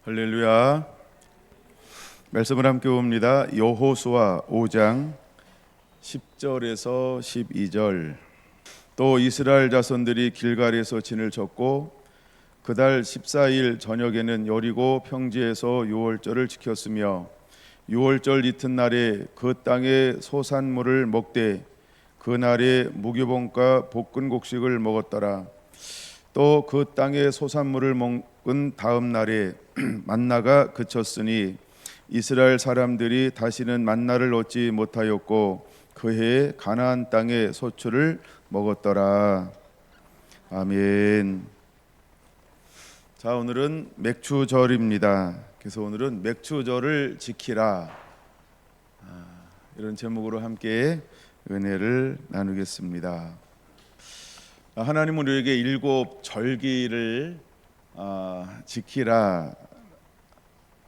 할렐루야. 말씀을 함께 봅니다. 여호수아 5장 10절에서 12절. 또 이스라엘 자손들이 길갈에서 진을 쳤고 그달 14일 저녁에는 여리고 평지에서 유월절을 지켰으며 유월절 이튿날에 그 땅의 소산물을 먹되 그날에 무교봉과 볶은 곡식을 먹었더라. 또 그 땅의 소산물을 먹은 다음 날에 만나가 그쳤으니 이스라엘 사람들이 다시는 만나를 얻지 못하였고 그 해에 가나안 땅의 소출을 먹었더라. 아멘. 자, 오늘은 맥추절입니다. 그래서 오늘은 맥추절을 지키라, 이런 제목으로 함께 은혜를 나누겠습니다. 하나님은 우리에게 7 절기를 지키라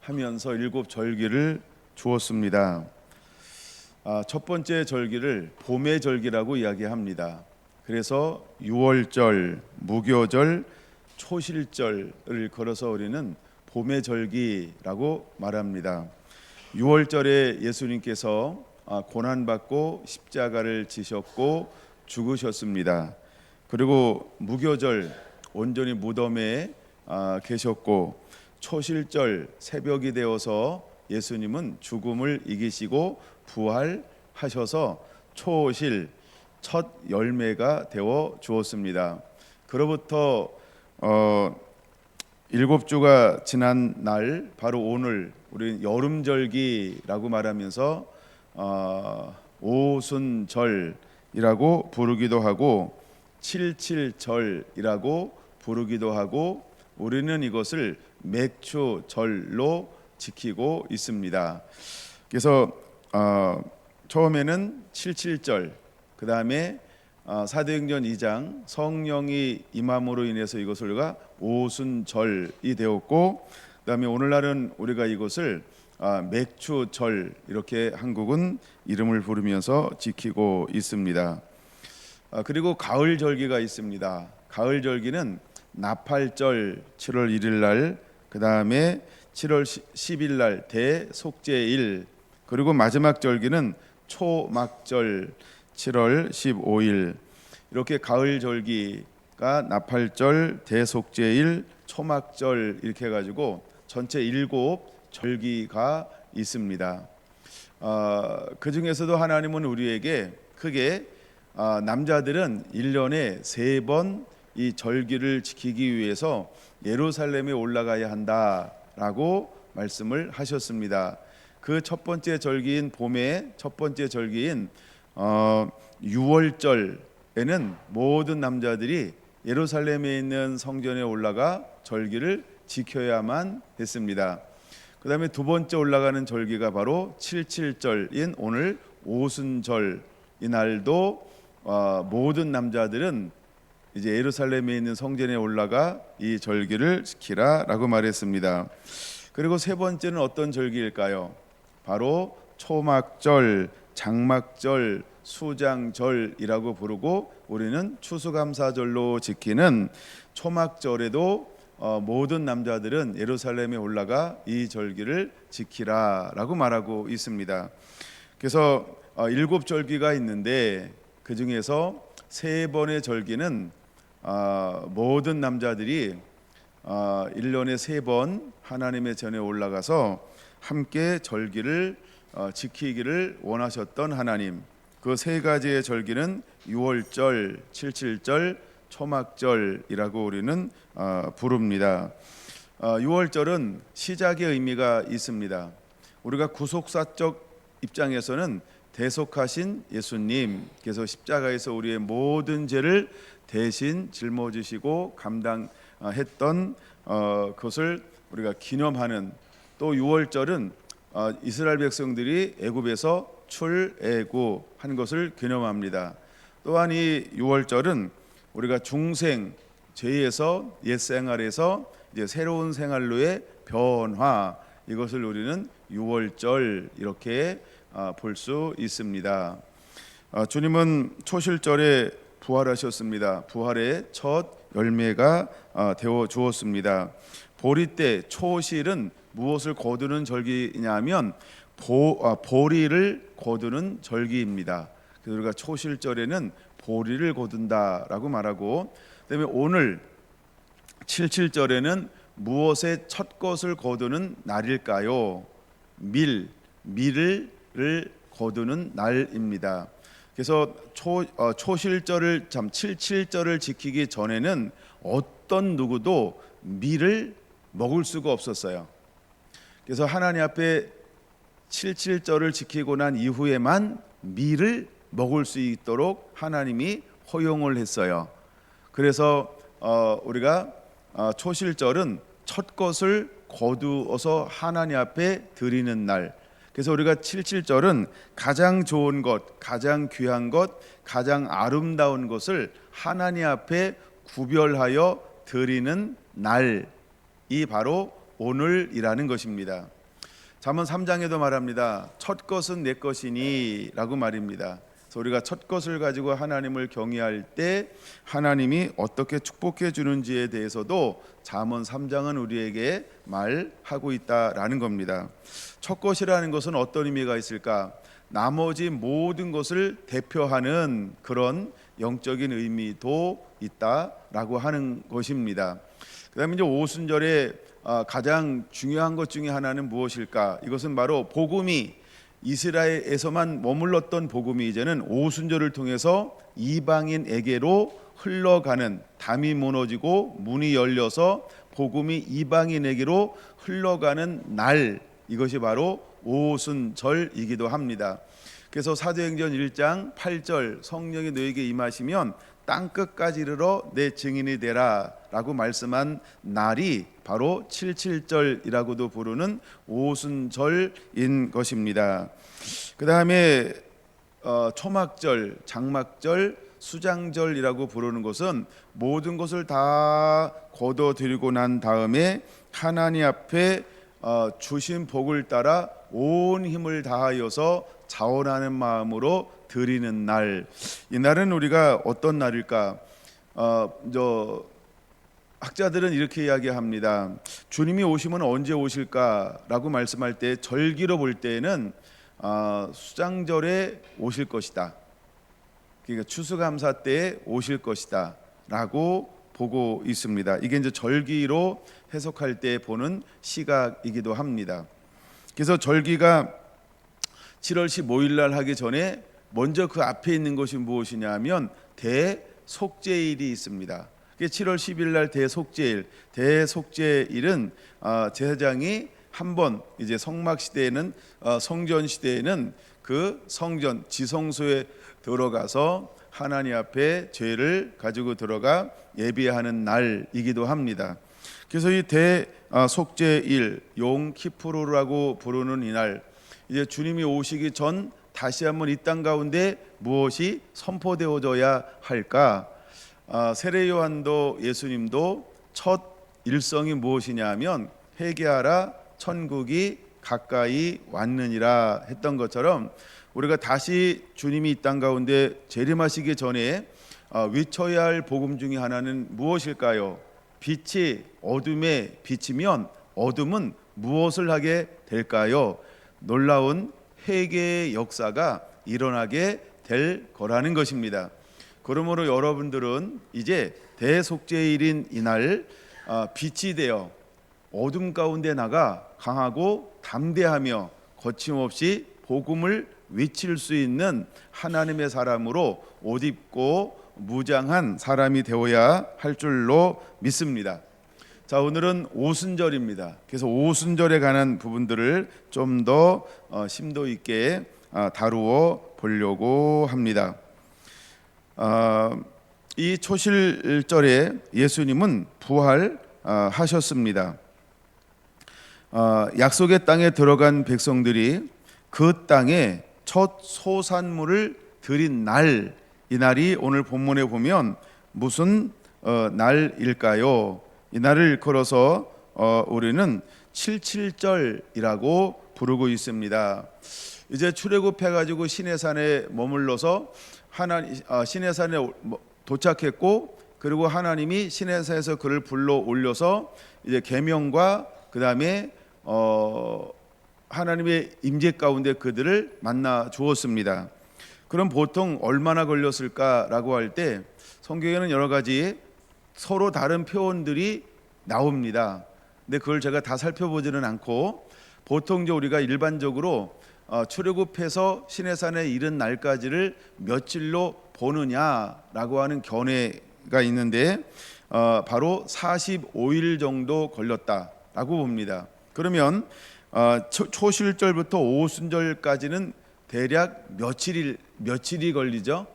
하면서 7 절기를 주었습니다. 첫 번째 절기를 봄의 절기라고 이야기합니다. 그래서 유월절, 무교절, 초실절을 걸어서 우리는 봄의 절기라고 말합니다. 유월절에 예수님께서 고난받고 십자가를 지셨고 죽으셨습니다. 그리고 무교절 온전히 무덤에 계셨고 초실절 새벽이 되어서 예수님은 죽음을 이기시고 부활하셔서 초실 첫 열매가 되어 주었습니다. 그로부터 7주가 지난 날 바로 오늘 우리는 여름절기라고 말하면서 오순절이라고 부르기도 하고 칠칠절이라고 부르기도 하고 우리는 이것을 맥추절로 지키고 있습니다. 그래서 처음에는 칠칠절, 그 다음에 사도행전 2장 성령이 임함으로 인해서 이것을 우리가 오순절이 되었고, 그 다음에 오늘날은 우리가 이것을 맥추절 이렇게 한국은 이름을 부르면서 지키고 있습니다. 그리고 가을 절기가 있습니다. 가을 절기는 나팔절 7월 1일 날, 그 다음에 7월 10일 날 대속죄일, 그리고 마지막 절기는 초막절 7월 15일. 이렇게 가을 절기가 나팔절, 대속죄일, 초막절 이렇게 해가지고 전체 7 절기가 있습니다. 그 중에서도 하나님은 우리에게 크게 남자들은 1년에 3번 이 절기를 지키기 위해서 예루살렘에 올라가야 한다라고 말씀을 하셨습니다. 그 첫 번째 절기인 봄의 첫 번째 절기인 유월절에는 모든 남자들이 예루살렘에 있는 성전에 올라가 절기를 지켜야만 했습니다. 그 다음에 두 번째 올라가는 절기가 바로 칠칠절인 오늘 오순절, 이 날도 모든 남자들은 이제 예루살렘에 있는 성전에 올라가 이 절기를 지키라라고 말했습니다. 그리고 세 번째는 어떤 절기일까요? 바로 초막절, 장막절, 수장절이라고 부르고 우리는 추수감사절로 지키는 초막절에도 모든 남자들은 예루살렘에 올라가 이 절기를 지키라라고 말하고 있습니다. 그래서 7 절기가 있는데 그 중에서 3번의 절기는 모든 남자들이 1년에 3번 하나님의 전에 올라가서 함께 절기를 지키기를 원하셨던 하나님, 그 3가지의 절기는 유월절, 칠칠절, 초막절이라고 우리는 부릅니다. 유월절은 시작의 의미가 있습니다. 우리가 구속사적 입장에서는 대속하신 예수님께서 십자가에서 우리의 모든 죄를 대신 짊어지시고 감당했던 그것을 우리가 기념하는, 또 유월절은 이스라엘 백성들이 애굽에서 출애굽한 것을 기념합니다. 또한 이 유월절은 우리가 중생, 죄에서 옛 생활에서 이제 새로운 생활로의 변화, 이것을 우리는 유월절 이렇게 볼 수 있습니다. 주님은 초실절에 부활하셨습니다. 부활의 첫 열매가 되어 주었습니다. 보리 때 초실은 무엇을 거두는 절기냐면 보리를 거두는 절기입니다. 그래서 우리가 초실절에는 보리를 거둔다라고 말하고, 그다음에 오늘 77절에는 무엇의 첫 것을 거두는 날일까요? 밀을 거두는 날입니다. 그래서 초실절을 77절을 지키기 전에는 어떤 누구도 밀을 먹을 수가 없었어요. 그래서 하나님 앞에 77절을 지키고 난 이후에만 밀을 먹을 수 있도록 하나님이 허용을 했어요. 그래서 우리가 초실절은 첫 것을 거두어서 하나님 앞에 드리는 날. 그래서 우리가 77절은 가장 좋은 것, 가장 귀한 것, 가장 아름다운 것을 하나님 앞에 구별하여 드리는 날이 바로 오늘이라는 것입니다. 잠언 3장에도 말합니다. 첫 것은 내 것이니 라고 말입니다. 그래서 우리가 첫 것을 가지고 하나님을 경외할 때 하나님이 어떻게 축복해 주는지에 대해서도 잠언 3장은 우리에게 말하고 있다라는 겁니다. 첫 것이라는 것은 어떤 의미가 있을까? 나머지 모든 것을 대표하는 그런 영적인 의미도 있다라고 하는 것입니다. 그다음에 이제 오순절에 가장 중요한 것 중에 하나는 무엇일까? 이것은 바로 복음이 이스라엘에서만 머물렀던 복음이 이제는 오순절을 통해서 이방인에게로 흘러가는, 담이 무너지고 문이 열려서 복음이 이방인에게로 흘러가는 날, 이것이 바로 오순절이기도 합니다. 그래서 사도행전 1장 8절 성령이 너에게 임하시면 땅끝까지 이르러 내 증인이 되라 라고 말씀한 날이 바로 77절이라고도 부르는 오순절인 것입니다. 그 다음에 초막절, 장막절, 수장절이라고 부르는 것은 모든 것을 다 거둬들이고 난 다음에 하나님 앞에 주신 복을 따라 온 힘을 다하여서 자원하는 마음으로 드리는 날. 이 날은 우리가 어떤 날일까? 학자들은 이렇게 이야기합니다. 주님이 오시면 언제 오실까라고 말씀할 때 절기로 볼 때에는 수장절에 오실 것이다. 그러니까 추수감사 때에 오실 것이다 라고 보고 있습니다. 이게 이제 절기로 해석할 때 보는 시각이기도 합니다. 그래서 절기가 7월 15일 날 하기 전에 먼저 그 앞에 있는 것이 무엇이냐 하면 대속죄일이 있습니다. 7월 10일 날 대속죄일은 제사장이 한번 이제 성막 시대에는 성전 시대에는 그 성전 지성소에 들어가서 하나님 앞에 죄를 가지고 들어가 예비하는 날이기도 합니다. 그래서 이 대속죄일 용키푸르라고 부르는 이날, 이제 주님이 오시기 전 다시 한번 이 땅 가운데 무엇이 선포되어져야 할까? 세례 요한도 예수님도 첫 일성이 무엇이냐 하면 회개하라 천국이 가까이 왔느니라 했던 것처럼 우리가 다시 주님이 이 땅 가운데 재림하시기 전에 외쳐야 할 복음 중에 하나는 무엇일까요? 빛이 어둠에 비치면 어둠은 무엇을 하게 될까요? 놀라운 회개의 역사가 일어나게 될 거라는 것입니다. 그러므로 여러분들은 이제 대속죄일인 이날 빛이 되어 어둠 가운데 나가 강하고 담대하며 거침없이 복음을 외칠 수 있는 하나님의 사람으로 옷 입고 무장한 사람이 되어야 할 줄로 믿습니다. 자, 오늘은 오순절입니다. 그래서 오순절에 관한 부분들을 좀 더 심도 있게 다루어 보려고 합니다. 이 초실절에 예수님은 부활하셨습니다. 약속의 땅에 들어간 백성들이 그 땅에 첫 소산물을 드린 날, 이 날이 오늘 본문에 보면 무슨 날일까요? 이 날을 일컬어서 우리는 77절이라고 부르고 있습니다. 이제 출애굽해가지고 시내산에 머물러서 시내산에 도착했고 그리고 하나님이 시내산에서 그를 불러 올려서 이제 계명과 그다음에 하나님의 임재 가운데 그들을 만나 주었습니다. 그럼 보통 얼마나 걸렸을까라고 할 때 성경에는 여러 가지 서로 다른 표현들이 나옵니다. 근데 그걸 제가 다 살펴보지는 않고 보통 이제 우리가 일반적으로 출애굽해서 시내산에 이른 날까지를 며칠로 보느냐라고 하는 견해가 있는데 바로 45일 정도 걸렸다라고 봅니다. 그러면 초실절부터 오순절까지는 대략 며칠이 걸리죠?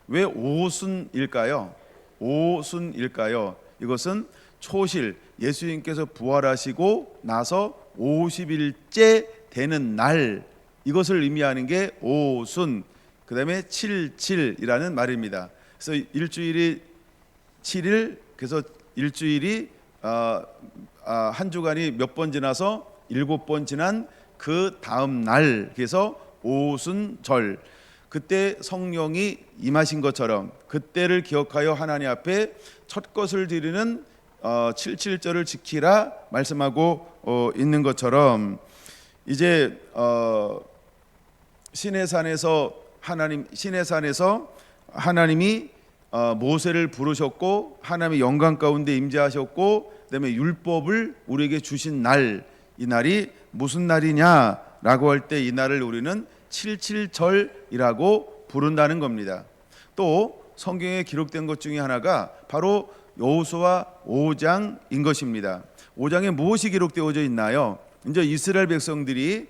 왜 오순일까요? 오순일까요? 이것은 초실, 예수님께서 부활하시고 나서 50일째 되는 날, 이것을 의미하는 게 오순, 그 다음에 77이라는 말입니다. 그래서 일주일이 7일, 그래서 일주일이 한 주간이 몇 번 지나서 7번 지난 그 다음 날, 그래서 오순절, 그때 성령이 임하신 것처럼 그때를 기억하여 하나님 앞에 첫 것을 드리는 77절을 지키라 말씀하고 있는 것처럼 이제 시내산에서 하나님이 모세를 부르셨고 하나님의 영광 가운데 임재하셨고 그다음에 율법을 우리에게 주신 날, 이 날이 무슨 날이냐라고 할 때 이 날을 우리는 77절이라고 부른다는 겁니다. 또 성경에 기록된 것 중에 하나가 바로 여호수아 5장인 것입니다. 5장에 무엇이 기록되어져 있나요? 이제 이스라엘 백성들이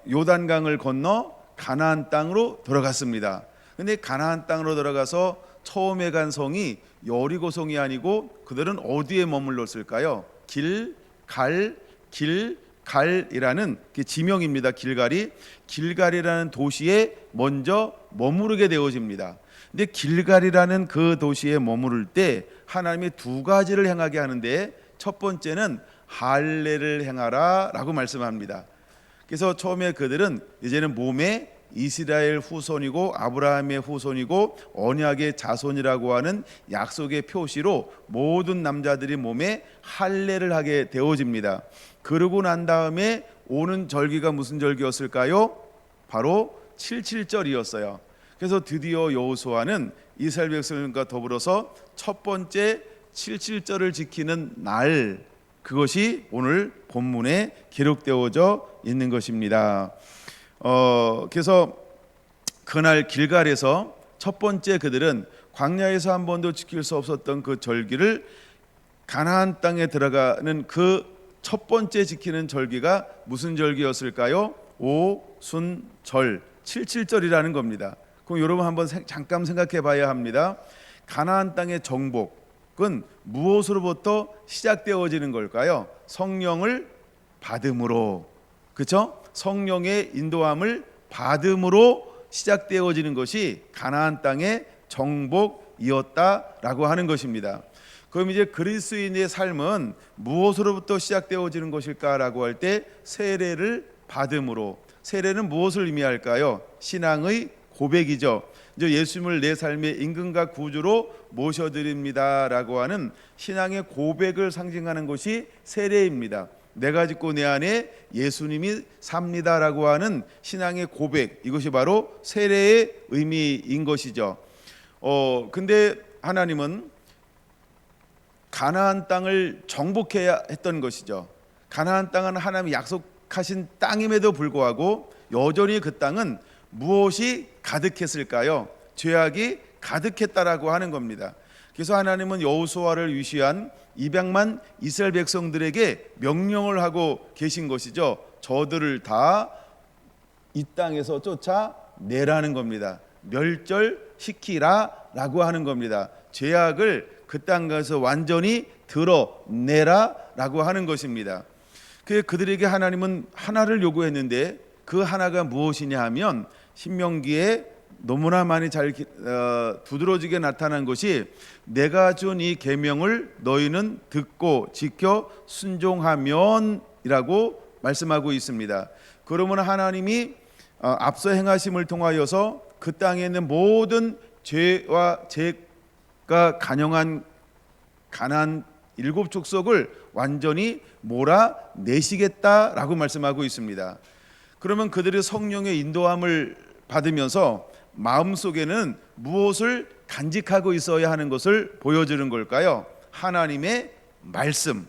요단강을 건너 가나안 땅으로 들어갔습니다. 근데 가나안 땅으로 들어가서 처음에 간 성이 여리고성이 아니고 그들은 어디에 머물렀을까요? 길갈이라는 지명입니다. 길갈이라는 도시에 먼저 머무르게 되어집니다. 근데 길갈이라는 그 도시에 머무를 때 하나님이 두 가지를 행하게 하는데 첫 번째는 할례를 행하라 라고 말씀합니다. 그래서 처음에 그들은 이제는 몸에 이스라엘 후손이고 아브라함의 후손이고 언약의 자손이라고 하는 약속의 표시로 모든 남자들이 몸에 할례를 하게 되어집니다. 그러고 난 다음에 오는 절기가 무슨 절기였을까요? 바로 77절이었어요. 그래서 드디어 여호수아는 이스라엘 백성과 더불어서 첫 번째 77절을 지키는 날, 그것이 오늘 본문에 기록되어져 있는 것입니다. 그래서 그날 길갈에서 첫 번째 그들은 광야에서 한 번도 지킬 수 없었던 그 절기를 가나안 땅에 들어가는 그 첫 번째 지키는 절기가 무슨 절기였을까요? 오순절, 77절이라는 겁니다. 그럼 여러분 한번 잠깐 생각해 봐야 합니다. 가나안 땅의 정복은 무엇으로부터 시작되어지는 걸까요? 성령을 받음으로, 그렇죠? 성령의 인도함을 받음으로 시작되어지는 것이 가나안 땅의 정복이었다라고 하는 것입니다. 그럼 이제 그리스도인의 삶은 무엇으로부터 시작되어지는 것일까라고 할 때 세례를 받음으로. 세례는 무엇을 의미할까요? 신앙의 고백이죠. 이제 예수님을 내 삶의 임금과 구주로 모셔드립니다라고 하는 신앙의 고백을 상징하는 것이 세례입니다. 내가 짓고 내 안에 예수님이 삽니다라고 하는 신앙의 고백, 이것이 바로 세례의 의미인 것이죠. 근데 하나님은 가나안 땅을 정복해야 했던 것이죠. 가나안 땅은 하나님이 약속하신 땅임에도 불구하고 여전히 그 땅은 무엇이 가득했을까요? 죄악이 가득했다라고 하는 겁니다. 그래서 하나님은 여호수아를 위시한 200만 이스라엘 백성들에게 명령을 하고 계신 것이죠. 저들을 다 이 땅에서 쫓아내라는 겁니다. 멸절시키라라고 하는 겁니다. 죄악을 그 땅에서 완전히 드러내라라고 하는 것입니다. 그들에게 하나님은 하나를 요구했는데 그 하나가 무엇이냐 하면 신명기에 너무나 많이 잘 두드러지게 나타난 것이 내가 준 이 계명을 너희는 듣고 지켜 순종하면이라고 말씀하고 있습니다. 그러면 하나님이 앞서 행하심을 통하여서 그 땅에 있는 모든 죄와 간영한 가나안 7 족속을 완전히 몰아내시겠다라고 말씀하고 있습니다. 그러면 그들의 성령의 인도함을 받으면서 마음속에는 무엇을 간직하고 있어야 하는 것을 보여주는 걸까요? 하나님의 말씀.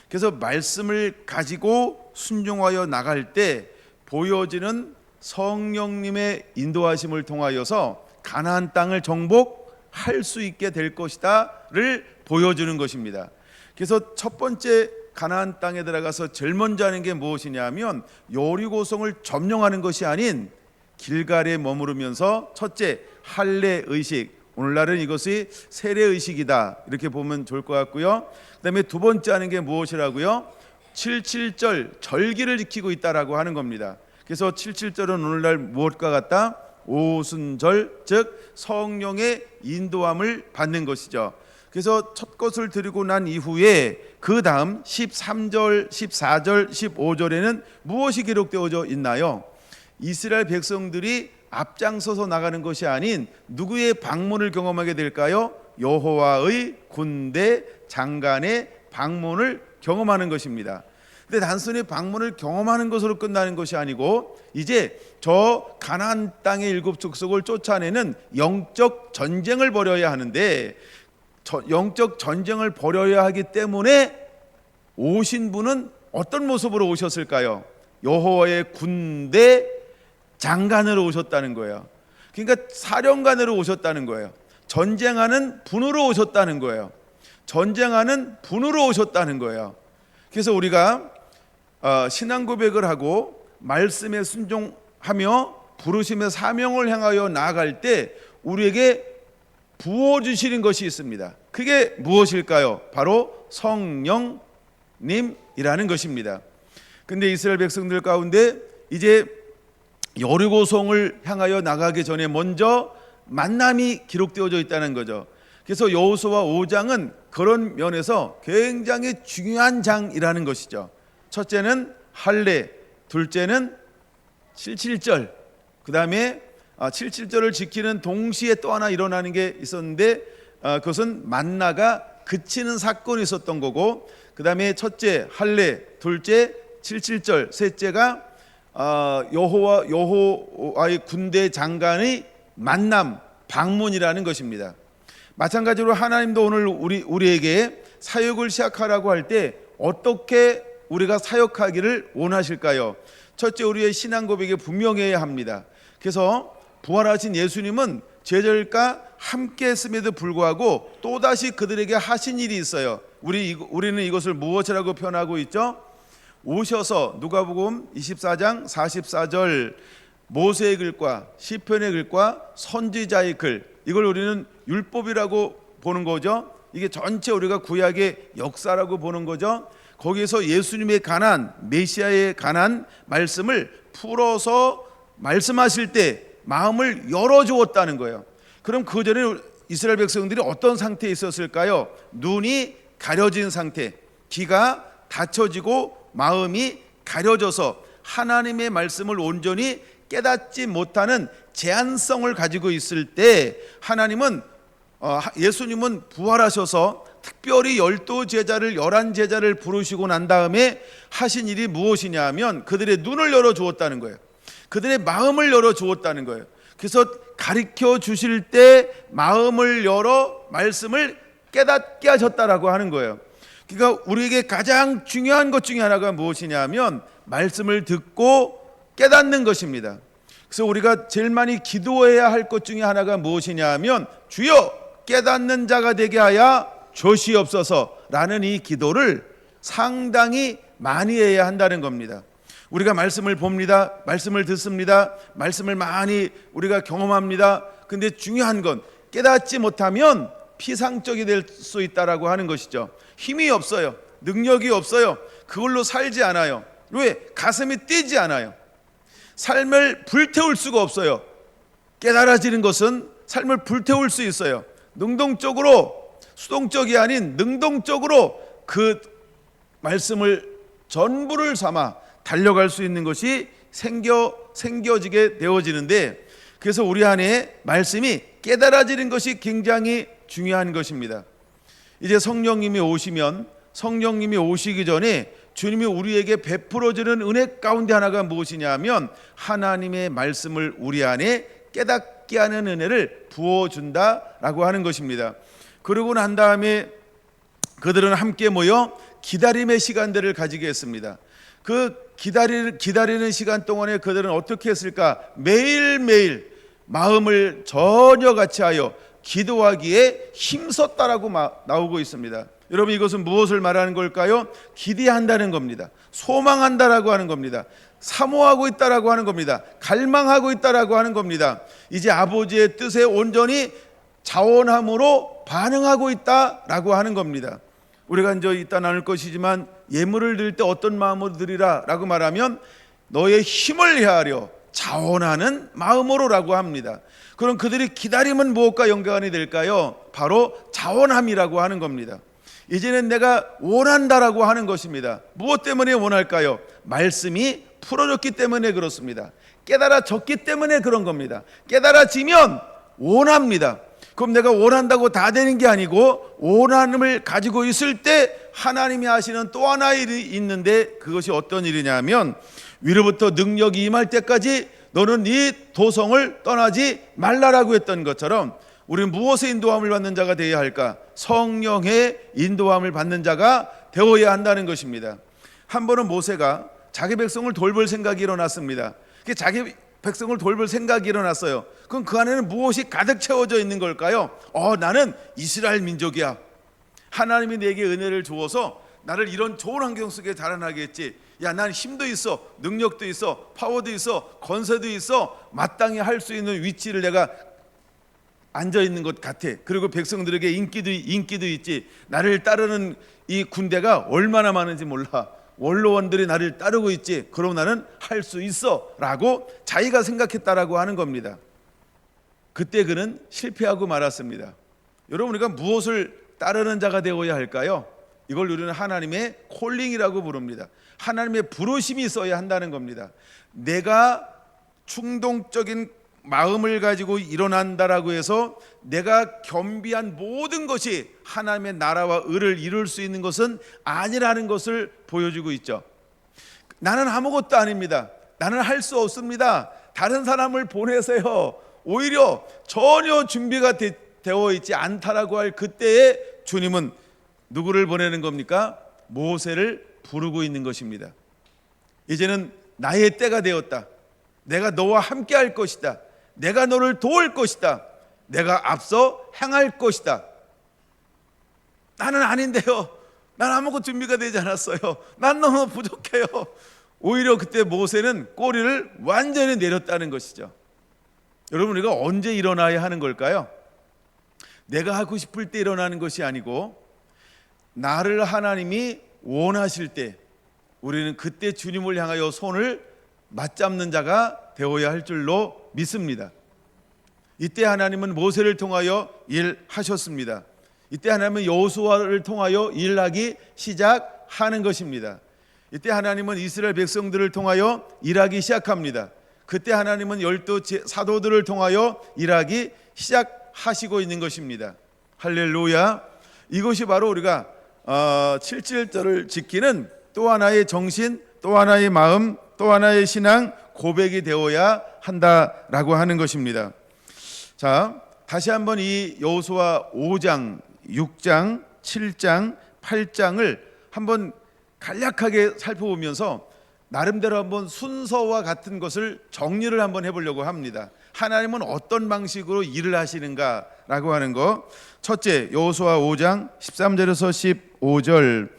그래서 말씀을 가지고 순종하여 나갈 때 보여지는 성령님의 인도하심을 통하여서 가나안 땅을 정복할 수 있게 될 것이다를 보여주는 것입니다. 그래서 첫 번째 가나안 땅에 들어가서 제일 먼저 하는 게 무엇이냐면 여리고성을 점령하는 것이 아닌 길갈에 머무르면서 첫째 할례 의식, 오늘날은 이것이 세례 의식이다 이렇게 보면 좋을 것 같고요. 그다음에 두 번째 하는 게 무엇이라고요? 77절 절기를 지키고 있다라고 하는 겁니다. 그래서 77절은 오늘날 무엇과 같다? 오순절, 즉 성령의 인도함을 받는 것이죠. 그래서 첫 것을 드리고 난 이후에 그 다음 13절, 14절, 15절에는 무엇이 기록되어져 있나요? 이스라엘 백성들이 앞장서서 나가는 것이 아닌 누구의 방문을 경험하게 될까요? 여호와의 군대 장관의 방문을 경험하는 것입니다. 근데 단순히 방문을 경험하는 것으로 끝나는 것이 아니고 이제 저 가나안 땅의 7 족속을 쫓아내는 영적 전쟁을 벌여야 하는데 영적 전쟁을 벌여야 하기 때문에 오신 분은 어떤 모습으로 오셨을까요? 여호와의 군대 장관으로 오셨다는 거예요. 그러니까 사령관으로 오셨다는 거예요. 전쟁하는 분으로 오셨다는 거예요. 전쟁하는 분으로 오셨다는 거예요. 그래서 우리가 신앙 고백을 하고 말씀에 순종하며 부르심의 사명을 향하여 나아갈 때 우리에게 부어주시는 것이 있습니다. 그게 무엇일까요? 바로 성령님이라는 것입니다. 근데 이스라엘 백성들 가운데 이제 여리고성을 향하여 나가기 전에 먼저 만남이 기록되어져 있다는 거죠. 그래서 여호수아 5장은 그런 면에서 굉장히 중요한 장이라는 것이죠. 첫째는 할례, 둘째는 77절, 그 다음에 77절을 지키는 동시에 또 하나 일어나는 게 있었는데 그것은 만나가 그치는 사건이 있었던 거고, 그 다음에 첫째 할례, 둘째 77절, 셋째가 여호와의 군대 장관의 만남, 방문이라는 것입니다. 마찬가지로 하나님도 오늘 우리에게 사역을 시작하라고 할 때 어떻게 우리가 사역하기를 원하실까요? 첫째, 우리의 신앙 고백에 분명해야 합니다. 그래서 부활하신 예수님은 제자들과 함께 했음에도 불구하고 또다시 그들에게 하신 일이 있어요. 우리는 이것을 무엇이라고 표현하고 있죠? 오셔서 누가복음 24장 44절 모세의 글과 시편의 글과 선지자의 글, 이걸 우리는 율법이라고 보는 거죠. 이게 전체 우리가 구약의 역사라고 보는 거죠. 거기에서 예수님에 관한, 메시아에 관한 말씀을 풀어서 말씀하실 때 마음을 열어주었다는 거예요. 그럼 그 전에 이스라엘 백성들이 어떤 상태에 있었을까요? 눈이 가려진 상태, 귀가 닫혀지고 마음이 가려져서 하나님의 말씀을 온전히 깨닫지 못하는 제한성을 가지고 있을 때 하나님은 예수님은 부활하셔서 특별히 12제자를 11제자를 부르시고 난 다음에 하신 일이 무엇이냐 하면 그들의 눈을 열어주었다는 거예요. 그들의 마음을 열어주었다는 거예요. 그래서 가르쳐 주실 때 마음을 열어 말씀을 깨닫게 하셨다라고 하는 거예요. 그러니까 우리에게 가장 중요한 것 중에 하나가 무엇이냐 하면 말씀을 듣고 깨닫는 것입니다. 그래서 우리가 제일 많이 기도해야 할 것 중에 하나가 무엇이냐 하면 주여 깨닫는 자가 되게 하여 주시옵소서라는 이 기도를 상당히 많이 해야 한다는 겁니다. 우리가 말씀을 봅니다. 말씀을 듣습니다. 말씀을 많이 우리가 경험합니다. 근데 중요한 건 깨닫지 못하면 피상적이 될 수 있다라고 하는 것이죠. 힘이 없어요. 능력이 없어요. 그걸로 살지 않아요. 왜? 가슴이 뛰지 않아요. 삶을 불태울 수가 없어요. 깨달아지는 것은 삶을 불태울 수 있어요. 능동적으로, 수동적이 아닌 능동적으로 그 말씀을 전부를 삼아 달려갈 수 있는 것이 생겨지게 되어지는데, 그래서 우리 안에 말씀이 깨달아지는 것이 굉장히 중요한 것입니다. 이제 성령님이 오시기 전에 주님이 우리에게 베풀어주는 은혜 가운데 하나가 무엇이냐면 하나님의 말씀을 우리 안에 깨닫게 하는 은혜를 부어준다라고 하는 것입니다. 그러고 난 다음에 그들은 함께 모여 기다림의 시간들을 가지게 했습니다. 그 기다리는 시간 동안에 그들은 어떻게 했을까? 매일매일 마음을 전혀 같이 하여 기도하기에 힘썼다라고 나오고 있습니다. 여러분, 이것은 무엇을 말하는 걸까요? 기대한다는 겁니다. 소망한다라고 하는 겁니다. 사모하고 있다라고 하는 겁니다. 갈망하고 있다라고 하는 겁니다. 이제 아버지의 뜻에 온전히 자원함으로 반응하고 있다라고 하는 겁니다. 우리가 이제 이따 나눌 것이지만 예물을 드릴 때 어떤 마음으로 드리라 라고 말하면 너의 힘을 헤아려 자원하는 마음으로라고 합니다. 그럼 그들이 기다림은 무엇과 연관이 될까요? 바로 자원함이라고 하는 겁니다. 이제는 내가 원한다라고 하는 것입니다. 무엇 때문에 원할까요? 말씀이 풀어졌기 때문에 그렇습니다. 깨달아졌기 때문에 그런 겁니다. 깨달아지면 원합니다. 그럼 내가 원한다고 다 되는 게 아니고 원함을 가지고 있을 때 하나님이 하시는 또 하나의 일이 있는데 그것이 어떤 일이냐면 위로부터 능력이 임할 때까지 너는 네 도성을 떠나지 말라라고 했던 것처럼 우리는 무엇의 인도함을 받는 자가 되어야 할까? 성령의 인도함을 받는 자가 되어야 한다는 것입니다. 한 번은 모세가 자기 백성을 돌볼 생각이 일어났습니다. 자기 백성을 돌볼 생각이 일어났어요. 그럼 그 안에는 무엇이 가득 채워져 있는 걸까요? 나는 이스라엘 민족이야. 하나님이 내게 은혜를 주어서 나를 이런 좋은 환경 속에 자라나게 했지. 야, 난 힘도 있어, 능력도 있어, 파워도 있어, 건세도 있어. 마땅히 할 수 있는 위치를 내가 앉아 있는 것 같아. 그리고 백성들에게 인기도 있지. 나를 따르는 이 군대가 얼마나 많은지 몰라. 원로원들이 나를 따르고 있지. 그럼 나는 할 수 있어 라고 자기가 생각했다라고 하는 겁니다. 그때 그는 실패하고 말았습니다. 여러분, 우리가 무엇을 따르는 자가 되어야 할까요? 이걸 우리는 하나님의 콜링이라고 부릅니다. 하나님의 부르심이 있어야 한다는 겁니다. 내가 충동적인 마음을 가지고 일어난다라고 해서 내가 겸비한 모든 것이 하나님의 나라와 의를 이룰 수 있는 것은 아니라는 것을 보여주고 있죠. 나는 아무것도 아닙니다. 나는 할 수 없습니다. 다른 사람을 보내세요. 오히려 전혀 준비가 되어 있지 않다라고 할 그때에 주님은 누구를 보내는 겁니까? 모세를 부르고 있는 것입니다. 이제는 나의 때가 되었다. 내가 너와 함께 할 것이다. 내가 너를 도울 것이다. 내가 앞서 행할 것이다. 나는 아닌데요. 난 아무것도 준비가 되지 않았어요. 난 너무 부족해요. 오히려 그때 모세는 꼬리를 완전히 내렸다는 것이죠. 여러분, 우리가 언제 일어나야 하는 걸까요? 내가 하고 싶을 때 일어나는 것이 아니고 나를 하나님이 원하실 때 우리는 그때 주님을 향하여 손을 맞잡는 자가 되어야 할 줄로 믿습니다. 이때 하나님은 모세를 통하여 일하셨습니다. 이때 하나님은 여호수아를 통하여 일하기 시작하는 것입니다. 이때 하나님은 이스라엘 백성들을 통하여 일하기 시작합니다. 그때 하나님은 12 사도들을 통하여 일하기 시작하시고 있는 것입니다. 할렐루야. 이것이 바로 우리가 7절을 지키는 또 하나의 정신, 또 하나의 마음, 또 하나의 신앙 고백이 되어야 한다라고 하는 것입니다. 자, 다시 한번 이 여호수아 5장, 6장, 7장, 8장을 한번 간략하게 살펴보면서 나름대로 한번 순서와 같은 것을 정리를 한번 해보려고 합니다. 하나님은 어떤 방식으로 일을 하시는가라고 하는 거. 첫째, 여호수아 5장 13절에서 15절.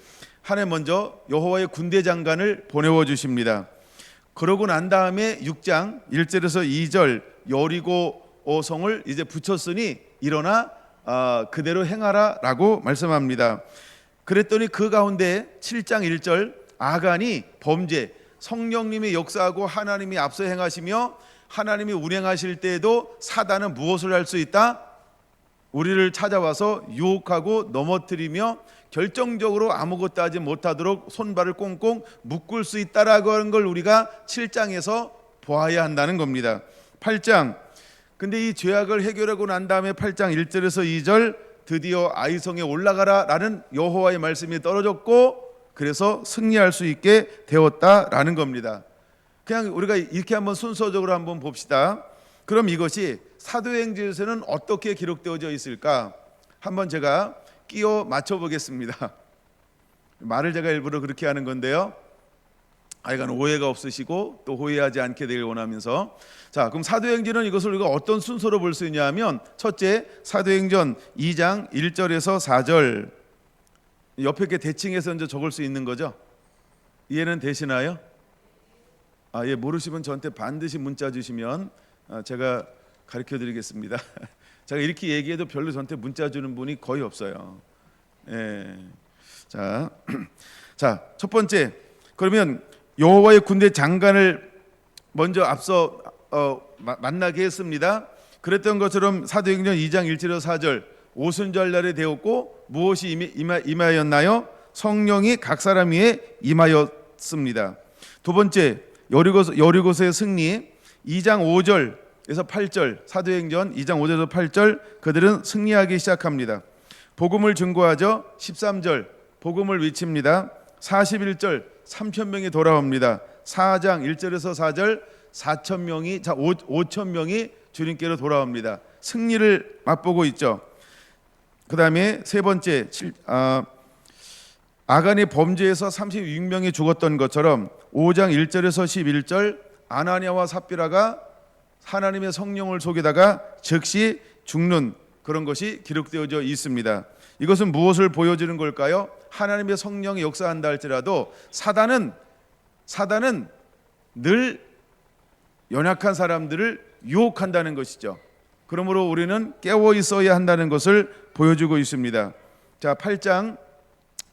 하나님 먼저 여호와의 군대 장관을 보내어 주십니다. 그러고 난 다음에 6장 1절에서 2절 여리고 성을 이제 붙였으니 일어나 그대로 행하라라고 말씀합니다. 그랬더니 그 가운데 7장 1절 아간이 범죄, 성령님이 역사하고 하나님이 앞서 행하시며 하나님이 운행하실 때에도 사단은 무엇을 할 수 있다? 우리를 찾아와서 유혹하고 넘어뜨리며 결정적으로 아무것도 하지 못하도록 손발을 꽁꽁 묶을 수 있다라고 하는 걸 우리가 7장에서 보아야 한다는 겁니다. 8장, 근데 이 죄악을 해결하고 난 다음에 8장 1절에서 2절 드디어 아이성에 올라가라라는 여호와의 말씀이 떨어졌고 그래서 승리할 수 있게 되었다라는 겁니다. 그냥 우리가 이렇게 한번 순서적으로 한번 봅시다. 그럼 이것이 사도행전에서는 어떻게 기록되어져 있을까? 한번 제가 끼워 맞춰 보겠습니다. 말을 제가 일부러 그렇게 하는 건데요. 하여간 오해가 없으시고 또 오해하지 않게 되길 원하면서, 자, 그럼 사도행전은 이것을 우리가 어떤 순서로 볼 수 있냐면, 첫째, 사도행전 2장 1절에서 4절. 옆에 이렇게 대칭해서 이제 적을 수 있는 거죠. 이해는 되시나요? 예, 모르시면 저한테 반드시 문자 주시면 제가 가르쳐 드리겠습니다. 제가 이렇게 얘기해도 별로 저한테 문자 주는 분이 거의 없어요. 예. 자, 첫 번째, 그러면 여호와의 군대 장관을 먼저 앞서 만나게 했습니다. 그랬던 것처럼 사도행전 2장 1절에서 4절, 오순절날에 되었고 무엇이 임하였나요? 성령이 각 사람 위에 임하였습니다. 두 번째, 여리고서의 승리. 2장 5절에서 8절, 사도행전 2장 5절에서 8절, 그들은 승리하기 시작합니다. 복음을 증거하죠. 13절, 복음을 외칩니다. 41절, 3,000명이 돌아옵니다. 4장 1절에서 4절, 5,000명이 주님께로 돌아옵니다. 승리를 맛보고 있죠. 그 다음에 세 번째, 아간의 범죄에서 36명이 죽었던 것처럼 5장 1절에서 11절, 아나니아와 삽비라가 하나님의 성령을 속이다가 즉시 죽는 그런 것이 기록되어져 있습니다. 이것은 무엇을 보여주는 걸까요? 하나님의 성령이 역사한다 할지라도 사단은 늘 연약한 사람들을 유혹한다는 것이죠. 그러므로 우리는 깨어 있어야 한다는 것을 보여주고 있습니다. 자, 8장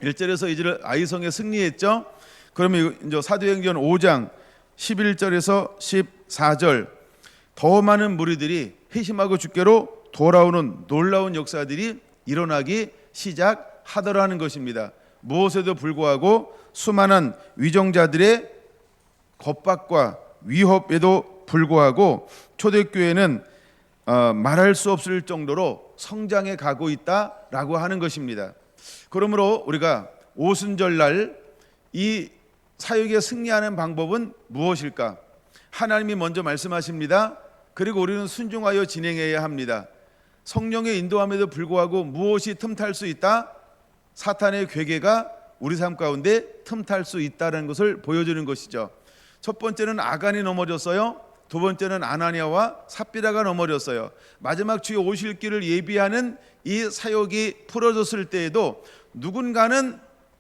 1절에서 2절 아이성에 승리했죠. 그러면 이제 사도행전 5장 11절에서 14절, 더 많은 무리들이 회심하고 주께로 돌아오는 놀라운 역사들이 일어나기 시작하더라는 것입니다. 무엇에도 불구하고 수많은 위정자들의 겁박과 위협에도 불구하고 초대교회는 말할 수 없을 정도로 성장해 가고 있다라고 하는 것입니다. 그러므로 우리가 오순절날 이 사역에 승리하는 방법은 무엇일까? 하나님이 먼저 말씀하십니다. 그리고 우리는 순종하여 진행해야 합니다. 성령의 인도함에도 불구하고 무엇이 틈탈 수 있다? 사탄의 괴계가 우리 삶 가운데 틈탈 수 있다는 것을 보여주는 것이죠. 첫 번째는 아간이 넘어졌어요. 두 번째는 아나니아와 삽비라가 넘어졌어요. 마지막 주의 오실 길을 예비하는 이 사역이 풀어졌을 때에도 누군가는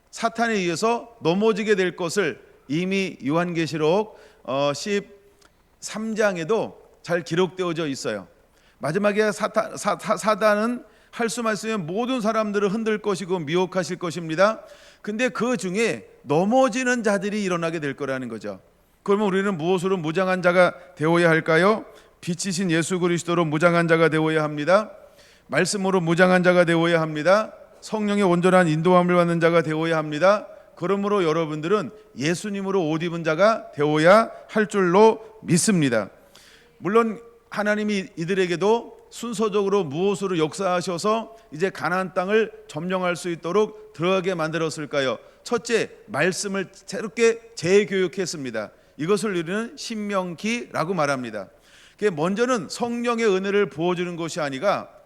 사탄에 의해서 넘어지게 될 것을 이미 요한계시록 13장에도 잘 기록되어져 있어요. 마지막에 사단은 할 수만 있으면 모든 사람들을 흔들 것이고 미혹하실 것입니다. 근데 그 중에 넘어지는 자들이 일어나게 될 거라는 거죠. 그러면 우리는 무엇으로 무장한 자가 되어야 할까요? 빛이신 예수 그리스도로 무장한 자가 되어야 합니다. 말씀으로 무장한 자가 되어야 합니다. 성령의 온전한 인도함을 받는 자가 되어야 합니다. 그러므로 여러분들은 예수님으로 옷 입은 자가 되어야 할 줄로 믿습니다. 물론 하나님이 이들에게도 순서적으로 무엇으로 역사하셔서 이제 가나안 땅을 점령할 수 있도록 들어가게 만들었을까요? 첫째, 말씀을 새롭게 재교육했습니다. 이것을 우리는 신명기라고 말합니다. 먼저는 성령의 은혜를 부어주는 것이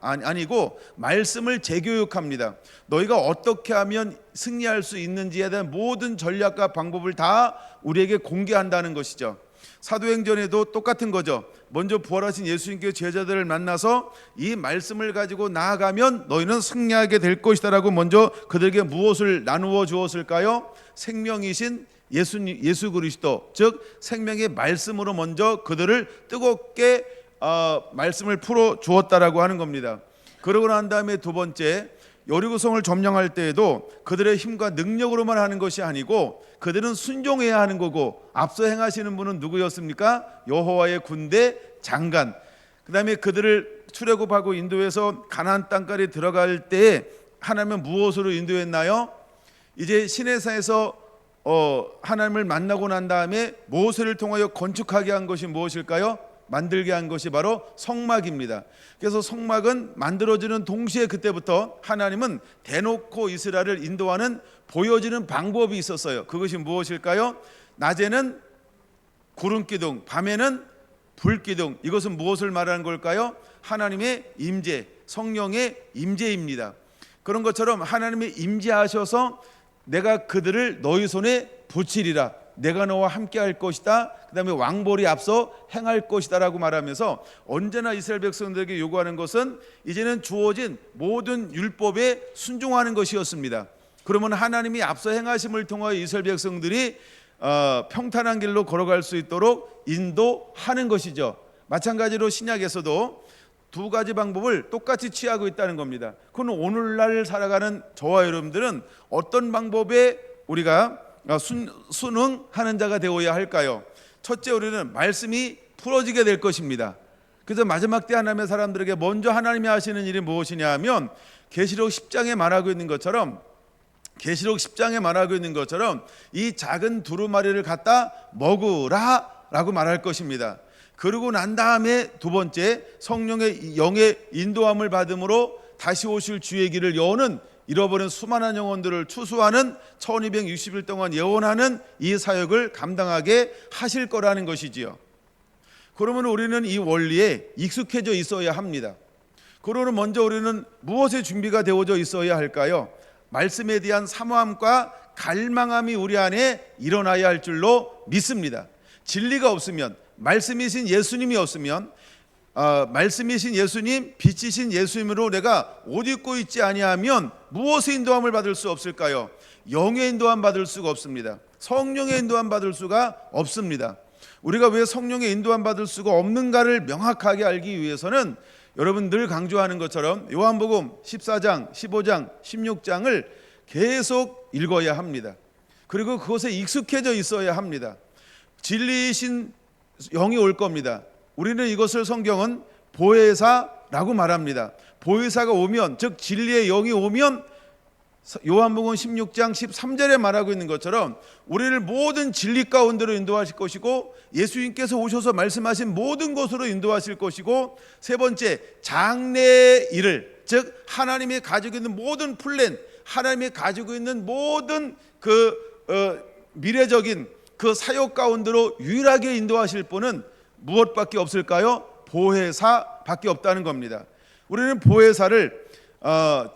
아니고 말씀을 재교육합니다. 너희가 어떻게 하면 승리할 수 있는지에 대한 모든 전략과 방법을 다 우리에게 공개한다는 것이죠. 사도행전에도 똑같은 거죠. 먼저 부활하신 예수님께 제자들을 만나서 이 말씀을 가지고 나아가면 너희는 승리하게 될 것이다 라고 먼저 그들에게 무엇을 나누어 주었을까요? 생명이신 예수 그리스도, 즉 생명의 말씀으로 먼저 그들을 뜨겁게 말씀을 풀어 주었다라고 하는 겁니다. 그러고 난 다음에 두 번째, 여리고성을 점령할 때에도 그들의 힘과 능력으로만 하는 것이 아니고 그들은 순종해야 하는 거고, 앞서 행하시는 분은 누구였습니까? 여호와의 군대 장관. 그 다음에 그들을 출애굽하고 인도해서 가나안 땅까지 들어갈 때에 하나님은 무엇으로 인도했나요? 이제 시내산에서 하나님을 만나고 난 다음에 모세를 통하여 건축하게 한 것이 무엇일까요? 만들게 한 것이 바로 성막입니다. 그래서 성막은 만들어지는 동시에 그때부터 하나님은 대놓고 이스라엘을 인도하는 보여지는 방법이 있었어요. 그것이 무엇일까요? 낮에는 구름 기둥, 밤에는 불 기둥. 이것은 무엇을 말하는 걸까요? 하나님의 임재, 성령의 임재입니다. 그런 것처럼 하나님이 임재하셔서 내가 그들을 너희 손에 붙이리라, 내가 너와 함께 할 것이다, 그 다음에 왕벌이 앞서 행할 것이다 라고 말하면서 언제나 이스라엘 백성들에게 요구하는 것은 이제는 주어진 모든 율법에 순종하는 것이었습니다. 그러면 하나님이 앞서 행하심을 통하여 이스라엘 백성들이 평탄한 길로 걸어갈 수 있도록 인도하는 것이죠. 마찬가지로 신약에서도 두 가지 방법을 똑같이 취하고 있다는 겁니다. 그건 오늘날 살아가는 저와 여러분들은 어떤 방법에 우리가 순응하는 자가 되어야 할까요? 첫째, 우리는 말씀이 풀어지게 될 것입니다. 그래서 마지막 때 하나님의 사람들에게 먼저 하나님이 하시는 일이 무엇이냐 하면 계시록 10장에 말하고 있는 것처럼 이 작은 두루마리를 갖다 먹으라 라고 말할 것입니다. 그러고 난 다음에 두 번째, 성령의 영의 인도함을 받음으로 다시 오실 주의 길을 여는 잃어버린 수많은 영혼들을 추수하는 1260일 동안 예언하는 이 사역을 감당하게 하실 거라는 것이지요. 그러면 우리는 이 원리에 익숙해져 있어야 합니다. 그러면 먼저 우리는 무엇에 준비가 되어져 있어야 할까요? 말씀에 대한 사모함과 갈망함이 우리 안에 일어나야 할 줄로 믿습니다. 진리가 없으면, 말씀이신 예수님이 없으면, 말씀이신 예수님, 빛이신 예수님으로 내가 옷 입고 있지 아니하면 무엇의 인도함을 받을 수 없을까요? 영의 인도함 받을 수가 없습니다. 성령의 인도함 받을 수가 없습니다. 우리가 왜 성령의 인도함 받을 수가 없는가를 명확하게 알기 위해서는 여러분 늘 강조하는 것처럼 요한복음 14장, 15장, 16장을 계속 읽어야 합니다. 그리고 그것에 익숙해져 있어야 합니다. 진리이신 영이 올 겁니다. 우리는 이것을 성경은 보혜사라고 말합니다. 보혜사가 오면, 즉 진리의 영이 오면 요한복음 16장 13절에 말하고 있는 것처럼 우리를 모든 진리 가운데로 인도하실 것이고, 예수님께서 오셔서 말씀하신 모든 곳으로 인도하실 것이고, 세 번째, 장래의 일을, 즉 하나님이 가지고 있는 모든 플랜, 하나님이 가지고 있는 모든 미래적인 그 사역 가운데로 유일하게 인도하실 분은 무엇밖에 없을까요? 보혜사밖에 없다는 겁니다. 우리는 보혜사를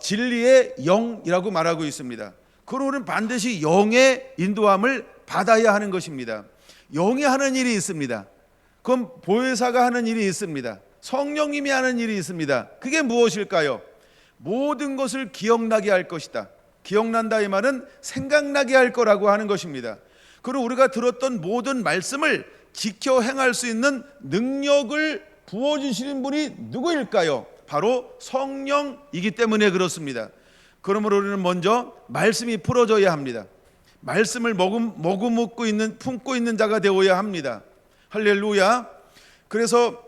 진리의 영이라고 말하고 있습니다. 그러면 반드시 영의 인도함을 받아야 하는 것입니다. 영이 하는 일이 있습니다. 그럼 보혜사가 하는 일이 있습니다. 성령님이 하는 일이 있습니다. 그게 무엇일까요? 모든 것을 기억나게 할 것이다. 기억난다 이 말은 생각나게 할 거라고 하는 것입니다. 그리고 우리가 들었던 모든 말씀을 지켜 행할 수 있는 능력을 부어주시는 분이 누구일까요? 바로 성령이기 때문에 그렇습니다. 그러므로 우리는 먼저 말씀이 풀어져야 합니다. 말씀을 머금고 있는, 품고 있는 자가 되어야 합니다. 할렐루야. 그래서